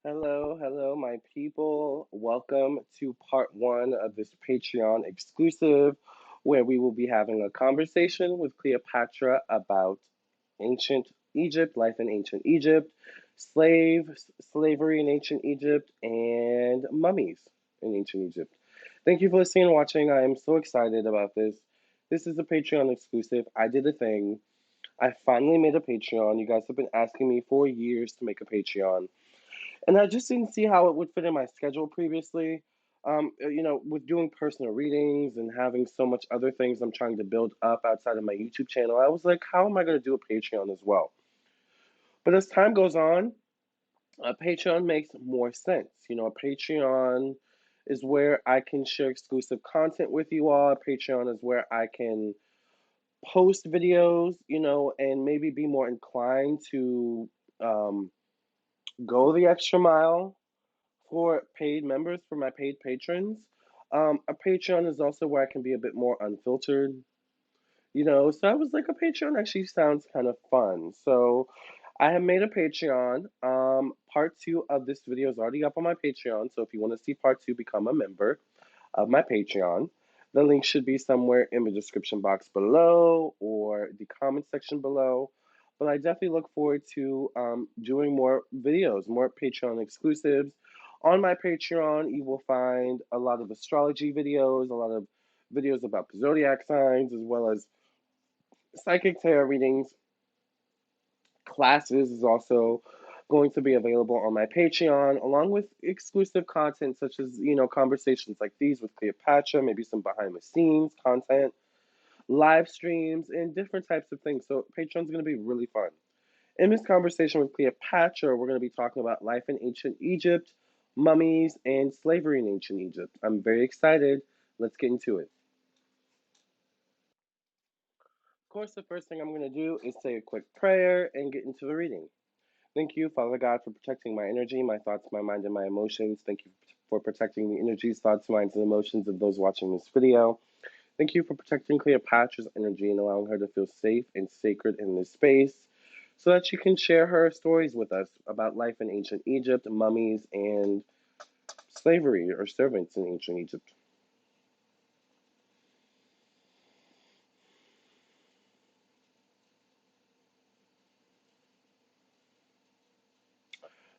Hello, hello, my people. Welcome to part one of this Patreon exclusive, where we will be having a conversation with Cleopatra about ancient Egypt, life in ancient Egypt, slavery in ancient Egypt, and mummies in ancient Egypt. Thank you for listening and watching. I am so excited about this. This is a Patreon exclusive. I did a thing. I finally made a Patreon. You guys have been asking me for years to make a Patreon. And I just didn't see how it would fit in my schedule previously. With doing personal readings and having so much other things I'm trying to build up outside of my YouTube channel, I was like, how am I going to do a Patreon as well? But as time goes on, a Patreon makes more sense. A Patreon is where I can share exclusive content with you all. A Patreon is where I can post videos, and maybe be more inclined to um, go the extra mile for paid members, for my paid patrons. A Patreon is also where I can be a bit more unfiltered, So I was like, a Patreon actually sounds kind of fun. So I have made a Patreon. Part two of this video is already up on my Patreon. So if you want to see part two, become a member of my Patreon. The link should be somewhere in the description box below or the comment section below. But I definitely look forward to doing more videos, more Patreon exclusives. On my Patreon, you will find a lot of astrology videos, a lot of videos about zodiac signs, as well as psychic tarot readings. Classes is also going to be available on my Patreon, along with exclusive content such as, conversations like these with Cleopatra, maybe some behind the scenes content, live streams, and different types of things. So Patreon's going to be really fun. In this conversation with Cleopatra, we're going to be talking about life in ancient Egypt, mummies, and slavery in ancient Egypt. I'm very excited. Let's get into it. Of course, the first thing I'm going to do is say a quick prayer and get into the reading. Thank you, Father God, for protecting my energy, my thoughts, my mind, and my emotions. Thank you for protecting the energies, thoughts, minds, and emotions of those watching this video. Thank you for protecting Cleopatra's energy and allowing her to feel safe and sacred in this space so that she can share her stories with us about life in ancient Egypt, mummies, and slavery or servants in ancient Egypt.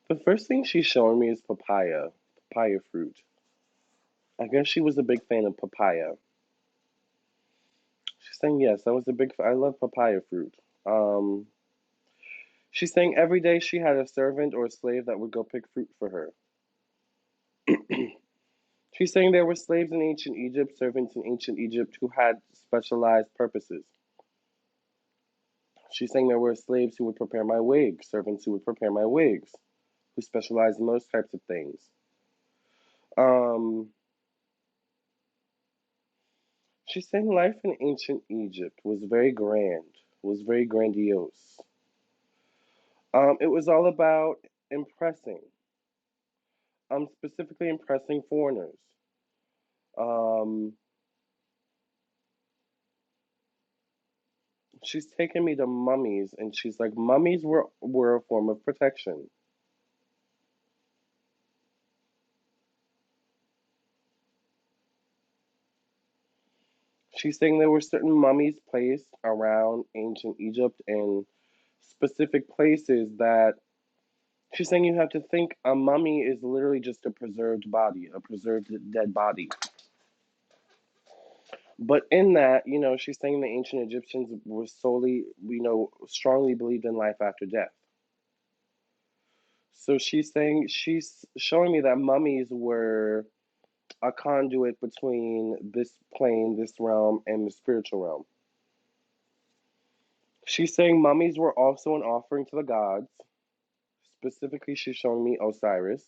The first thing she's showing me is papaya fruit. I guess she was a big fan of papaya. She's saying, yes, I love papaya fruit. Um, she's saying every day she had a servant or a slave that would go pick fruit for her. She's saying there were slaves in ancient Egypt, servants in ancient Egypt who had specialized purposes. She's saying there were slaves who would prepare my wigs, servants who would prepare my wigs, who specialized in those types of things. Um, she's saying life in ancient Egypt was very grand, was very grandiose. It was all about impressing, specifically impressing foreigners. Um, she's taken me to mummies, and she's like, mummies were a form of protection. She's saying there were certain mummies placed around ancient Egypt and specific places that she's saying you have to think a mummy is literally just a preserved body, a preserved dead body. But in that, she's saying the ancient Egyptians were solely, strongly believed in life after death. So she's showing me that mummies were a conduit between this plane, this realm, and the spiritual realm. She's saying mummies were also an offering to the gods. Specifically, she's showing me Osiris,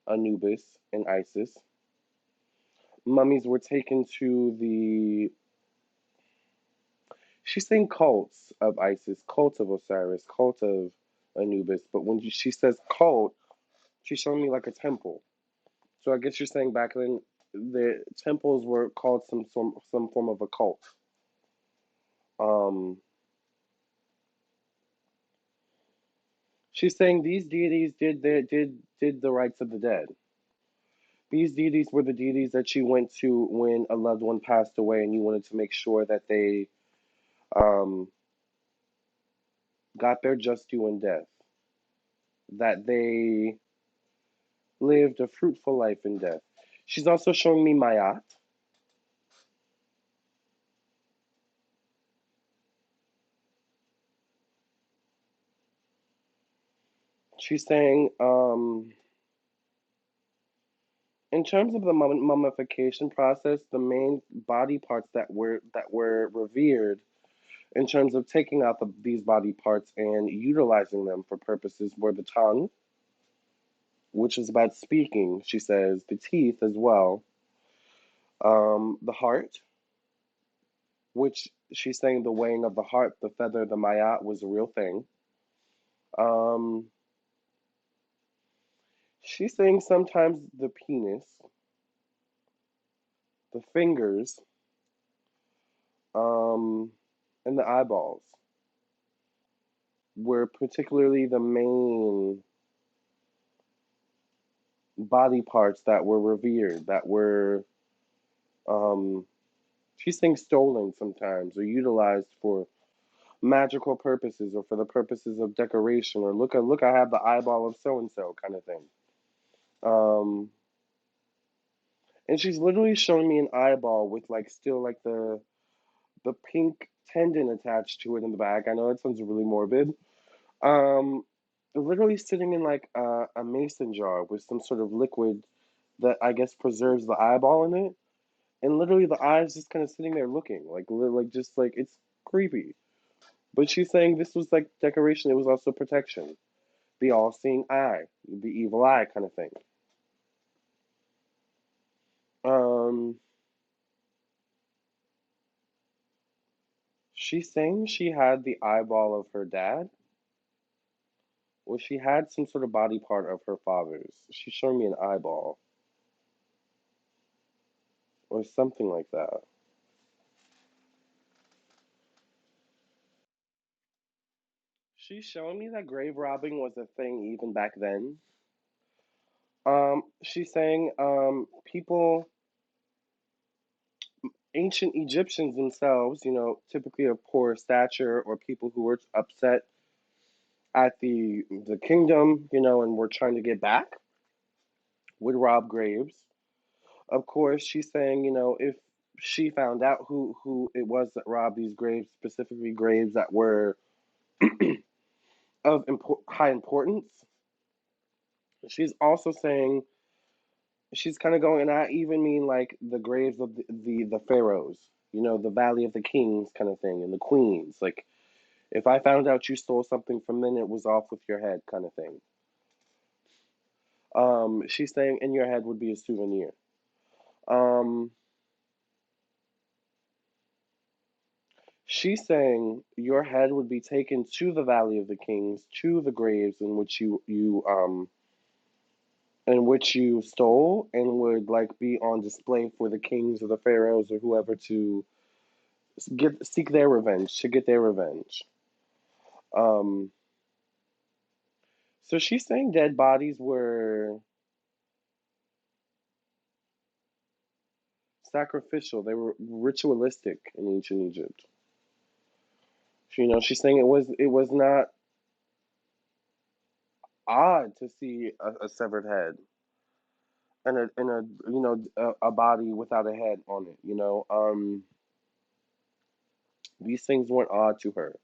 Anubis, and Isis. Mummies were taken to the. She's saying cults of Isis, cult of Osiris, cult of Anubis. But when she says cult, she's showing me like a temple. So I guess you're saying back then the temples were called some form of a cult. Um, she's saying these deities did did the rites of the dead. These deities were the deities that you went to when a loved one passed away and you wanted to make sure that they um, got their just due in death, that they lived a fruitful life in death. She's also showing me Mayat. She's saying, in terms of the mummification process, the main body parts that were revered in terms of taking out these body parts and utilizing them for purposes were the tongue, which is about speaking. She says the teeth as well, the heart, which she's saying the weighing of the heart, the feather, the mayat was a real thing. Um, she's saying sometimes the penis, the fingers, um, and the eyeballs were particularly the main body parts that were revered, that were, um, she's saying stolen sometimes or utilized for magical purposes or for the purposes of decoration or look, I have the eyeball of so and so kind of thing. Um, and she's literally showing me an eyeball with like still like the pink tendon attached to it in the back. I know it sounds really morbid. Um, literally sitting in like a mason jar with some sort of liquid that I guess preserves the eyeball in it, and literally the eye's just kind of sitting there looking like just like it's creepy. But she's saying this was like decoration. It was also protection. The all-seeing eye, the evil eye kind of thing. Um, she's saying she had the eyeball of her dad, or she had some sort of body part of her father's. She's showing me an eyeball, or something like that. She's showing me that grave robbing was a thing even back then. She's saying people, ancient Egyptians themselves, typically of poor stature or people who were upset at the kingdom, and were trying to get back, would rob graves. Of course, she's saying, if she found out who it was that robbed these graves, specifically graves that were of high importance, she's also saying she's kind of going, and I even mean like the graves of the pharaohs, the Valley of the Kings kind of thing, and the queens. Like, if I found out you stole something from them, it was off with your head kind of thing. She's saying, and your head would be a souvenir. Um, she's saying your head would be taken to the Valley of the Kings, to the graves in which you stole, and would like be on display for the kings or the pharaohs or whoever to seek their revenge, to get their revenge. Um, so she's saying dead bodies were sacrificial. They were ritualistic in ancient Egypt. She's saying it was not odd to see a severed head and a body without a head on it. These things weren't odd to her.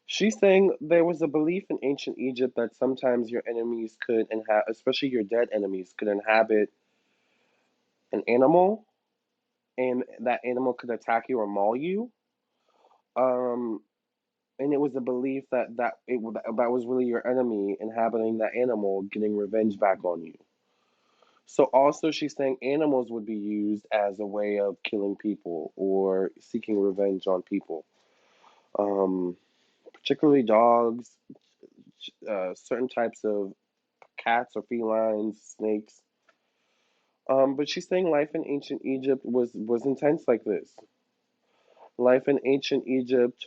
She's saying there was a belief in ancient Egypt that sometimes your enemies could inhabit, especially your dead enemies, could inhabit an animal, and that animal could attack you or maul you. Um, and it was a belief that was really your enemy inhabiting that animal, getting revenge back on you. So also she's saying animals would be used as a way of killing people or seeking revenge on people. Um, particularly dogs, certain types of cats or felines, snakes. But she's saying life in ancient Egypt was intense like this. Life in ancient Egypt.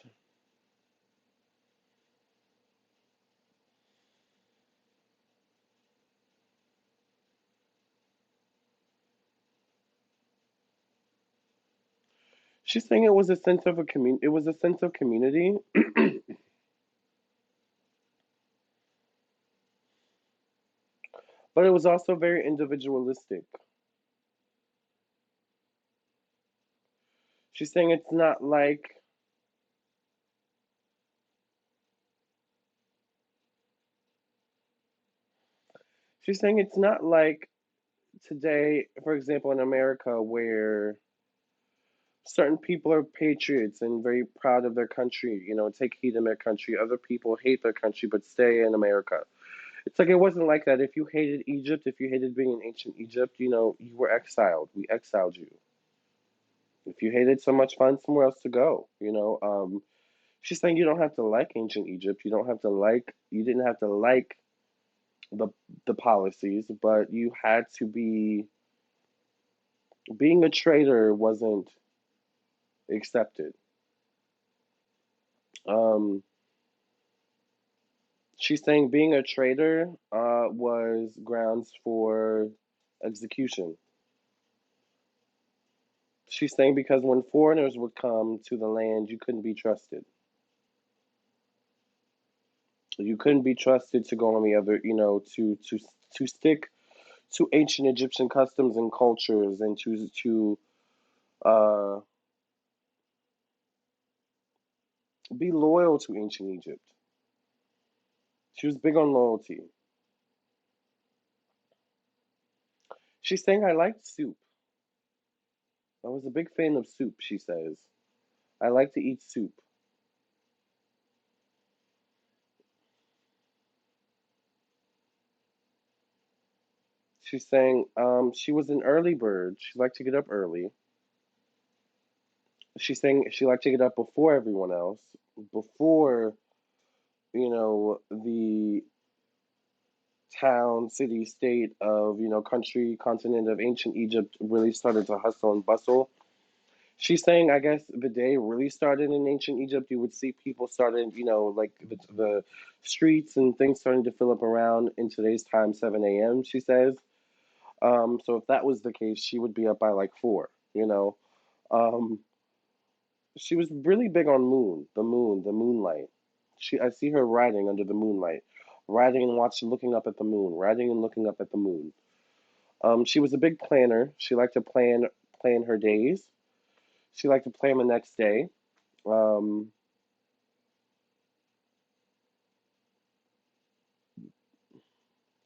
She's saying it was a sense of a commun. It was a sense of community, but it was also very individualistic. She's saying it's not like she's saying it's not like today, for example, in America, where certain people are patriots and very proud of their country, take heed in their country. Other people hate their country but stay in America. It's like it wasn't like that. If you hated Egypt, if you hated being in ancient Egypt, you were exiled. We exiled you. If you hated so much, find somewhere else to go. She's saying you don't have to like ancient Egypt. You don't have to like. You didn't have to like the the policies, but you had to be. Being a traitor wasn't accepted. Um, she's saying being a traitor was grounds for execution. She's saying because when foreigners would come to the land, you couldn't be trusted. You couldn't be trusted to go on the other, to stick to ancient Egyptian customs and cultures and to uh, be loyal to ancient Egypt. She was big on loyalty. She's saying I liked soup. I was a big fan of soup. She says I like to eat soup. She's saying she was an early bird. She liked to get up early. She's saying she liked to get up before everyone else, before the town, city, state of country, continent of ancient Egypt really started to hustle and bustle. She's saying, I guess the day really started in ancient Egypt. You would see people started, like the streets and things starting to fill up around in today's time, 7 a.m. She says. So if that was the case, she would be up by like 4. Um, she was really big on the moonlight. I see her riding under the moonlight, riding and looking up at the moon, riding and looking up at the moon. She was a big planner. She liked to plan her days. She liked to plan the next day. Um,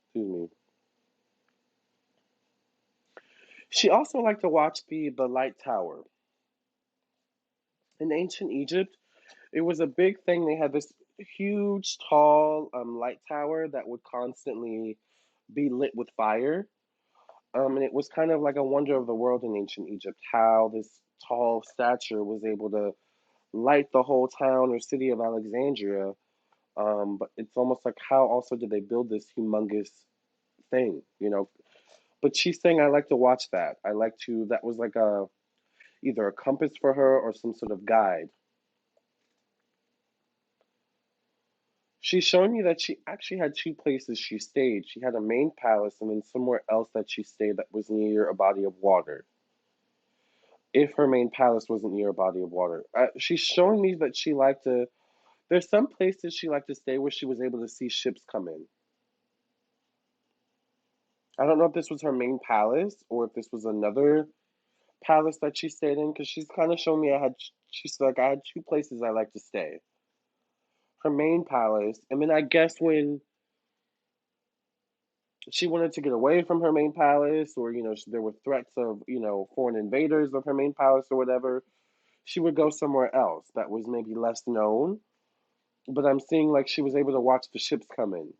excuse me. She also liked to watch the light tower in ancient Egypt. It was a big thing. They had this huge, tall light tower that would constantly be lit with fire. And it was kind of like a wonder of the world in ancient Egypt how this tall stature was able to light the whole town or city of Alexandria. But it's almost like how also did they build this humongous thing? But she's saying I like to watch that. That was like either a compass for her or some sort of guide. She's showing me that she actually had two places she stayed. She had a main palace and then somewhere else that she stayed that was near a body of water. If her main palace wasn't near a body of water, she's showing me that she liked to. There's some places she liked to stay where she was able to see ships come in. I don't know if this was her main palace or if this was another palace that she stayed in because she's kind of showing me she's like I had two places I like to stay. Her main palace, and then I guess when she wanted to get away from her main palace, or there were threats of foreign invaders of her main palace or whatever, she would go somewhere else that was maybe less known. But I'm seeing like she was able to watch the ships come in.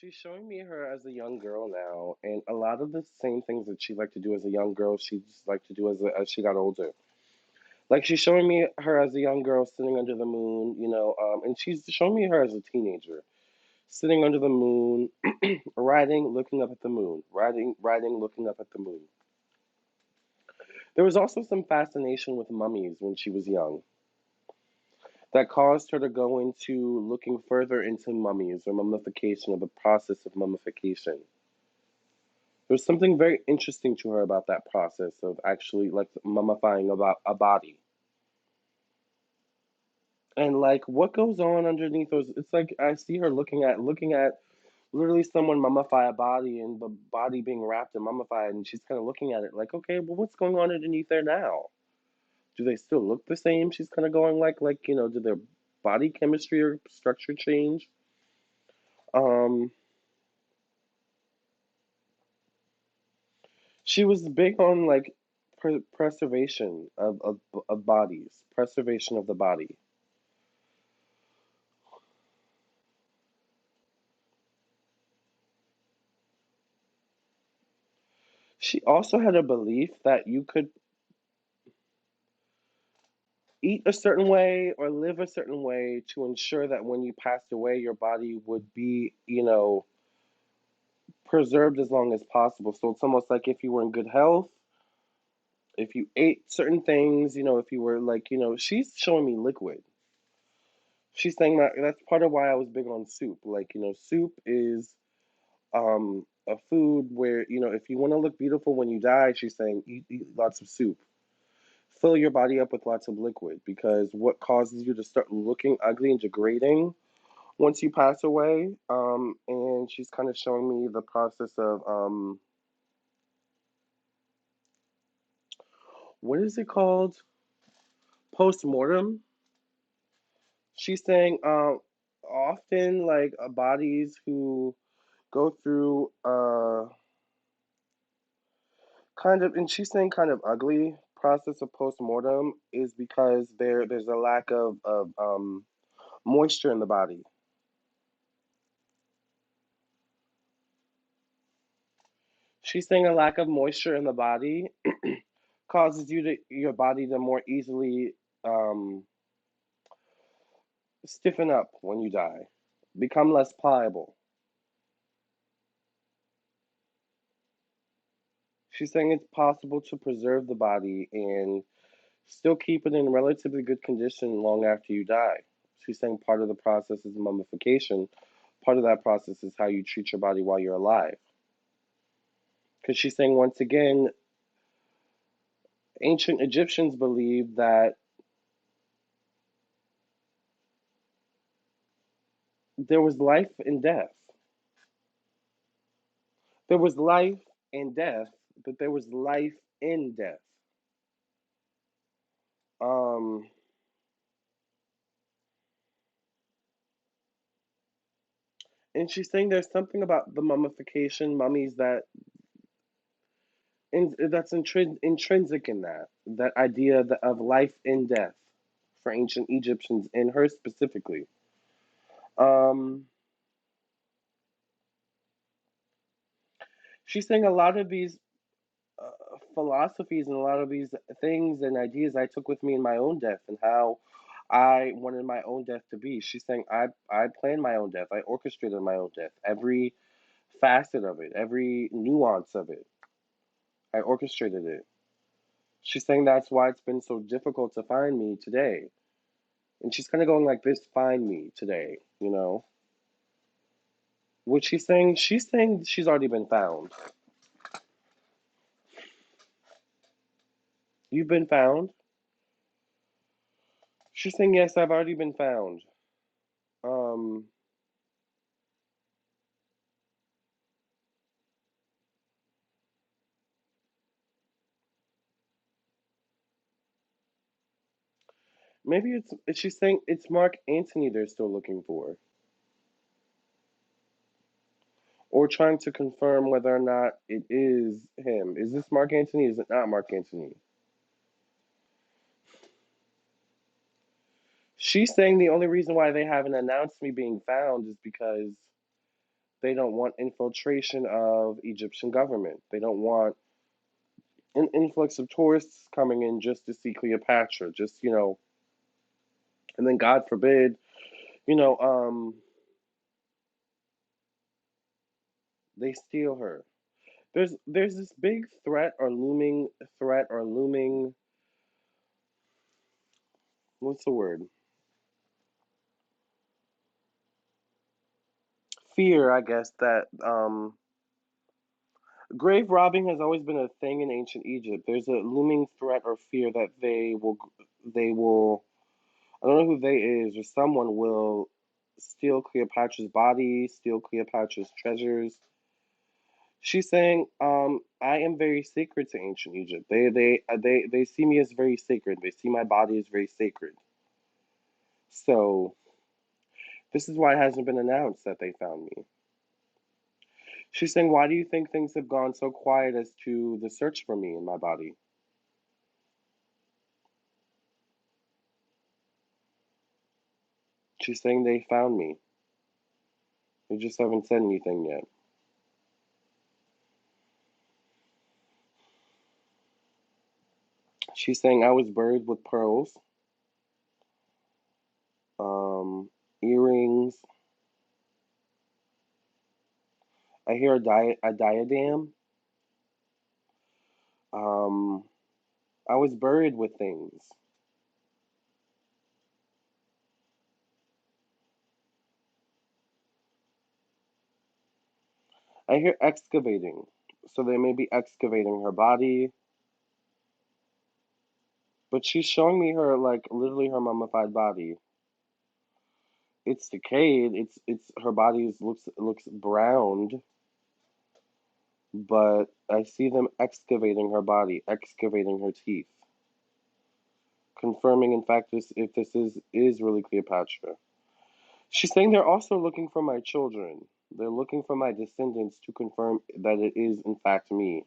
She's showing me her as a young girl now, and a lot of the same things that she liked to do as a young girl, she just liked to do as she got older. Like she's showing me her as a young girl sitting under the moon, and she's showing me her as a teenager sitting under the moon, riding, looking up at the moon, riding, looking up at the moon. There was also some fascination with mummies when she was young. that caused her to go into looking further into mummies or mummification or the process of mummification. There's something very interesting to her about that process of actually like mummifying about a body. And like what goes on underneath those, it's like I see her looking at literally someone mummify a body and the body being wrapped and mummified, and she's kind of looking at it like, okay, well, what's going on underneath there now? Do they still look the same? She's kind of going like did their body chemistry or structure change? Um, she was big on like preservation of bodies, preservation of the body. She also had a belief that you could eat a certain way or live a certain way to ensure that when you passed away, your body would be, preserved as long as possible. So it's almost like if you were in good health, if you ate certain things, if you were like, she's showing me liquid. She's saying that that's part of why I was big on soup. Like, soup is a food where, if you want to look beautiful when you die, she's saying eat lots of soup. Fill your body up with lots of liquid because what causes you to start looking ugly and degrading once you pass away. And she's kind of showing me the process of what is it called? Post mortem. She's saying often like bodies who go through kind of, and she's saying kind of ugly process of post mortem is because there's a lack of moisture in the body. She's saying a lack of moisture in the body causes your body to more easily um, stiffen up when you die, become less pliable. She's saying it's possible to preserve the body and still keep it in relatively good condition long after you die. She's saying part of the process is mummification. Part of that process is how you treat your body while you're alive. Because she's saying, once again, ancient Egyptians believed that there was life and death. There was life and death, but there was life in death. Um, and she's saying there's something about the mummification mummies that's intrinsic in that idea of life in death for ancient Egyptians and her specifically. Um, she's saying a lot of these philosophies and a lot of these things and ideas I took with me in my own death and how I wanted my own death to be. She's saying I planned my own death. I orchestrated my own death. Every facet of it, every nuance of it, I orchestrated it. She's saying that's why it's been so difficult to find me today. And she's kind of going like this, find me today, What she's saying she's already been found. You've been found? She's saying, yes, I've already been found. Um, maybe she's saying it's Mark Antony they're still looking for. Or trying to confirm whether or not it is him. Is this Mark Antony? Is it not Mark Antony? She's saying the only reason why they haven't announced me being found is because they don't want infiltration of Egyptian government. They don't want an influx of tourists coming in just to see Cleopatra. Just and then God forbid, you know, um, they steal her. There's this big threat or looming. What's the word? fear, I guess, that grave robbing has always been a thing in ancient Egypt. There's a looming threat or fear that they will. I don't know who they is, or someone will steal Cleopatra's body, steal Cleopatra's treasures. She's saying, I am very sacred to ancient Egypt. They see me as very sacred. They see my body as very sacred. So this is why it hasn't been announced that they found me. She's saying, why do you think things have gone so quiet as to the search for me in my body? She's saying they found me. They just haven't said anything yet. She's saying I was buried with pearls, um, earrings. I hear a diadem. Um, I was buried with things. I hear excavating. So they may be excavating her body, but she's showing me her like literally her mummified body. It's decayed. It's her body looks browned, but I see them excavating her body, excavating her teeth, confirming in fact this if this is really Cleopatra. She's saying they're also looking for my children. They're looking for my descendants to confirm that it is in fact me.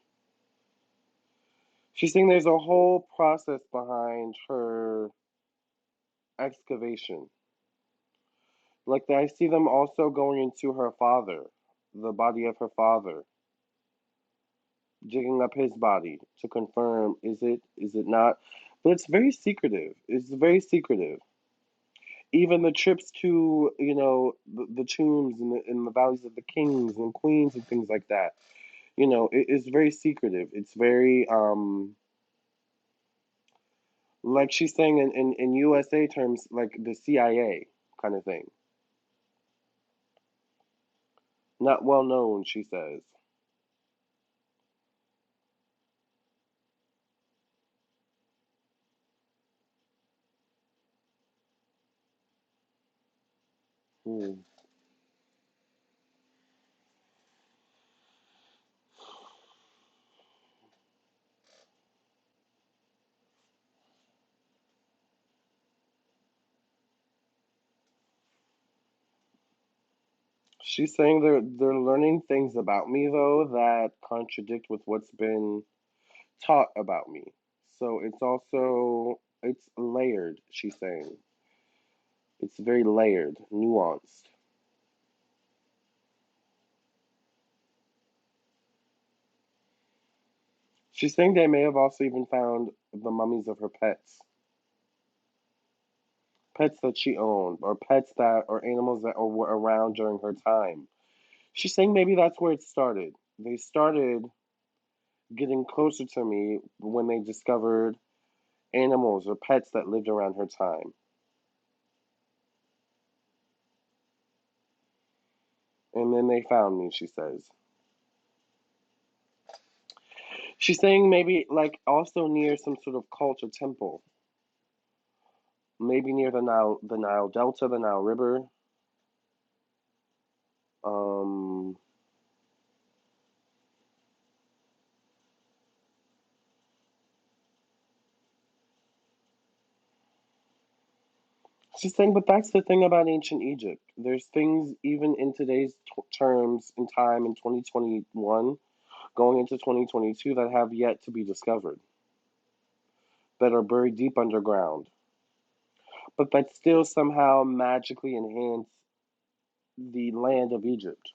She's saying there's a whole process behind her excavation. Like I see them also going into her father, the body of her father, digging up his body to confirm is it not? But it's very secretive. It's very secretive. Even the trips to the tombs in the valleys of the kings and queens and things like that. It is very secretive. It's very like she's saying in USA terms, like the CIA kind of thing. Not well known, she says. Hmm. She's saying they're learning things about me though that contradict with what's been taught about me. So it's layered, she's saying. It's very layered, nuanced. She's saying they may have also even found the mummies of her pets. Pets that she owned, or pets that or animals that were around during her time. She's saying maybe that's where it started. They started getting closer to me when they discovered animals or pets that lived around her time. And then they found me, she says. She's saying maybe like also near some sort of cult or temple. Maybe near the Nile Delta, the Nile River. Um she's saying, but that's the thing about ancient Egypt. There's things even in today's terms in time in 2021 going into 2022 that have yet to be discovered, that are buried deep underground, but that still somehow magically enhance the land of Egypt.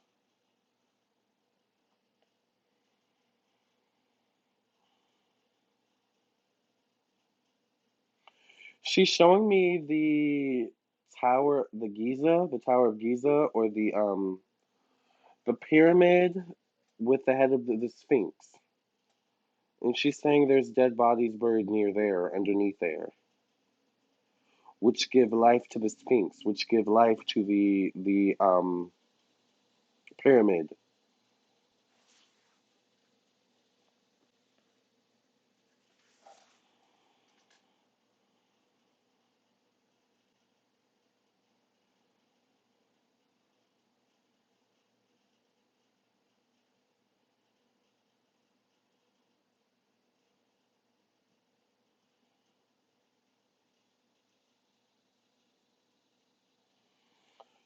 She's showing me the Tower of Giza, or the pyramid with the head of the Sphinx. And she's saying there's dead bodies buried near there, underneath there, which give life to the Sphinx, which give life to the Pyramid.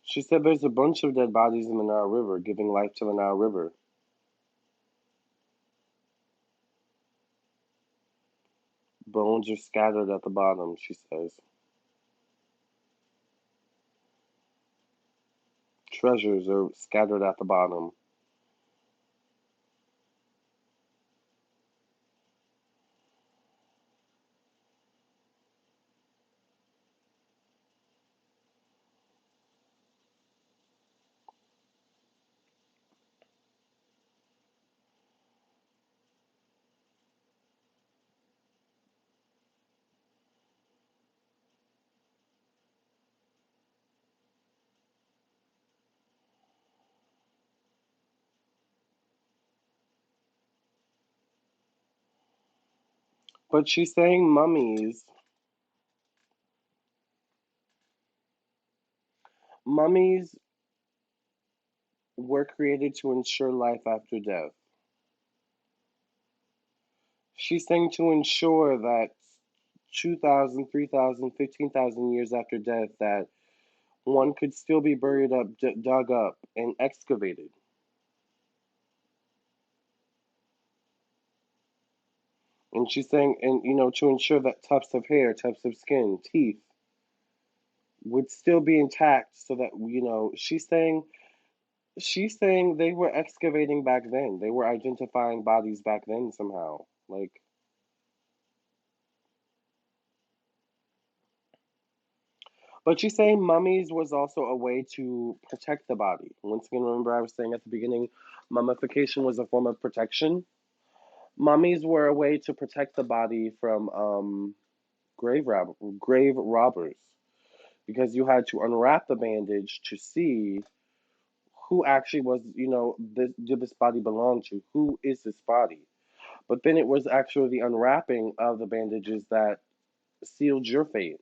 She said there's a bunch of dead bodies in the Nile River, giving life to the Nile River. Bones are scattered at the bottom, she says. Treasures are scattered at the bottom. But she's saying mummies were created to ensure life after death. She's saying to ensure that 2,000, 3,000, 15,000 years after death that one could still be buried up, dug up, and excavated. And she's saying, and to ensure that tufts of hair, tufts of skin, teeth would still be intact, so that she's saying they were excavating back then. They were identifying bodies back then somehow. Like, but she's saying mummies was also a way to protect the body. Once again, remember I was saying at the beginning, mummification was a form of protection. Mummies were a way to protect the body from grave robbers, because you had to unwrap the bandage to see who actually was, did this body belong to? Who is this body? But then it was actually the unwrapping of the bandages that sealed your fate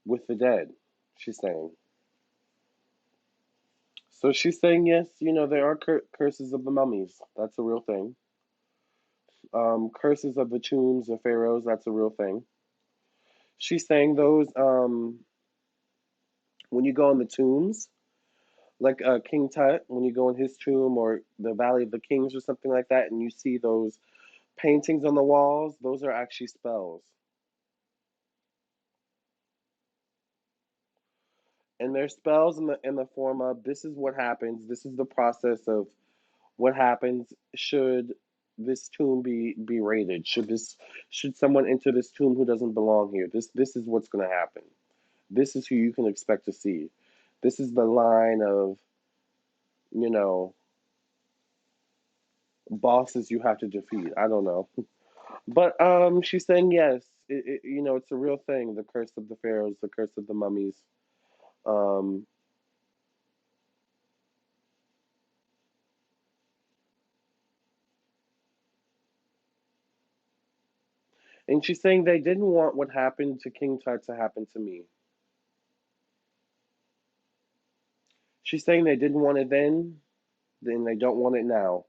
with the dead, she's saying. So she's saying, yes, there are curses of the mummies. That's a real thing. Curses of the tombs of pharaohs. That's a real thing. She's saying those, when you go in the tombs, like King Tut, when you go in his tomb or the Valley of the Kings or something like that, and you see those paintings on the walls, those are actually spells. And they're spells in the form of, this is what happens, this is the process of what happens should this tomb be raided, should someone enter this tomb who doesn't belong here. This is what's going to happen. This is who you can expect to see. This is the line of, you know bosses you have to defeat. I don't know. But she's saying yes, it's a real thing, the curse of the pharaohs, the curse of the mummies. um and she's saying they didn't want what happened to King Tut to happen to me. She's saying they didn't want it then they don't want it now.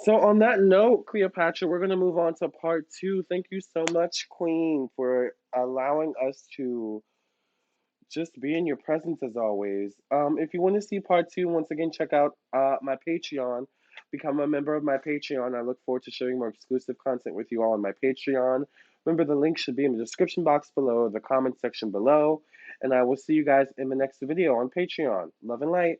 So on that note, Cleopatra, we're gonna move on to part two. Thank you so much, Queen, for allowing us to just be in your presence as always. If you want to see part two, once again, check out my Patreon. Become a member of my Patreon. I look forward to sharing more exclusive content with you all on my Patreon. Remember, the link should be in the description box below, the comment section below, and I will see you guys in the next video on Patreon. Love and light.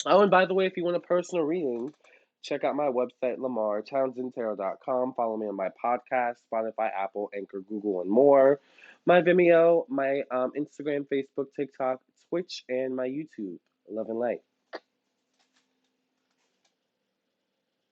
Oh, and by the way, if you want a personal reading, check out my website, Lamarr, townsendtarot.com. Follow me on my podcast, Spotify, Apple, Anchor, Google, and more. My Vimeo, my Instagram, Facebook, TikTok, Twitch, and my YouTube. Love and light.